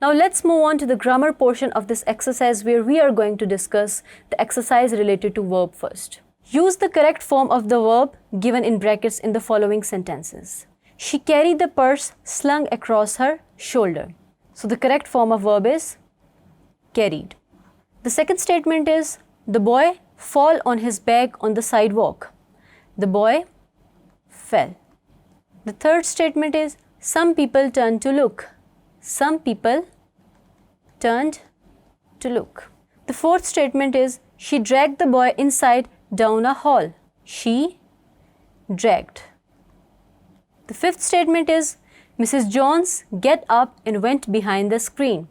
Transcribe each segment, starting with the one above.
Now let's move on to the grammar portion of this exercise where we are going to discuss the exercise related to verb first. Use the correct form of the verb given in brackets in the following sentences. She carried the purse slung across her shoulder. So the correct form of verb is carried. The second statement is the boy fall on his back on the sidewalk. The boy fell. The third statement is some people turned to look. Some people turned to look. The fourth statement is she dragged the boy inside down a hall. She dragged. The fifth statement is Mrs. Jones get up and went behind the screen.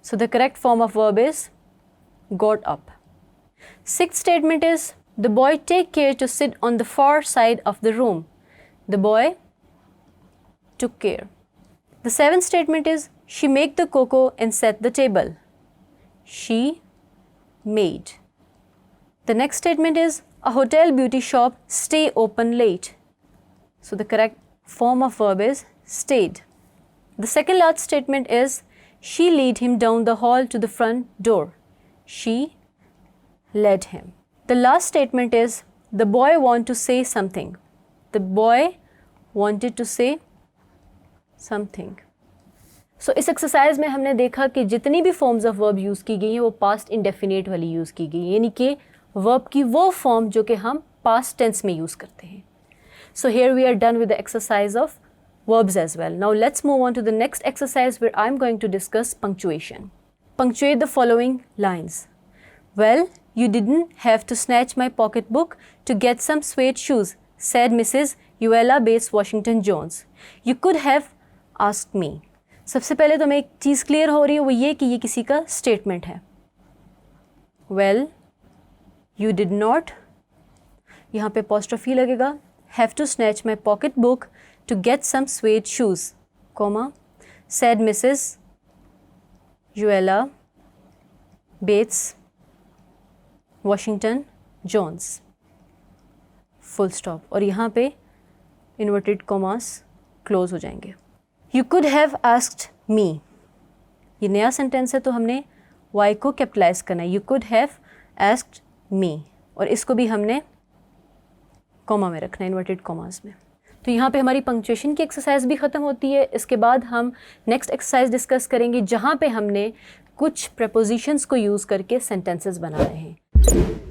So the correct form of verb is got up. Sixth statement is the boy take care to sit on the far side of the room. The boy took care. The seventh statement is she make the cocoa and set the table. She made. The next statement is a hotel beauty shop stay open late. So the correct form of verb is stayed. The second last statement is she led him down the hall to the front door. She led him. The last statement is the boy want to say something. The boy wanted to say something. So इस exercise में हमने देखा कि जितनी भी forms of verb use की गई हैं वो पास्ट इंडेफिनिट वाली यूज़ की गई, यानी कि वर्ब की वो फॉर्म जो कि हम पास्ट टेंस में यूज़ करते हैं. So here we are done with the exercise of verbs as well. Now let's move on to the next exercise where I'm going to discuss punctuation. Punctuate the following lines. Well, you didn't have to snatch my pocketbook to get some suede shoes, said Mrs. Uella Bates Washington Jones. You could have asked me. सबसे पहले तो मैं एक चीज़ clear हो रही है, वो ये कि ये किसी का स्टेटमेंट है. Well, you did not, यहाँ पे apostrophe लगेगा, have to snatch my pocketbook to get some suede shoes, comma, said Mrs. Uella Bates Washington Jones, full stop. और यहाँ पे inverted commas close हो जाएंगे. You could have asked me. ये नया सेंटेंस है तो हमने y को कैपिटलाइज करना है. You could have asked me. और इसको भी हमने कॉमा में रखना है, इन्वर्टेड कॉमास में. तो यहाँ पे हमारी पंक्चुएशन की एक्सरसाइज भी ख़त्म होती है. इसके बाद हम नेक्स्ट एक्सरसाइज डिस्कस करेंगे जहाँ पे हमने कुछ प्रपोजिशंस को यूज़ करके सेंटेंसेस बना रहे हैं.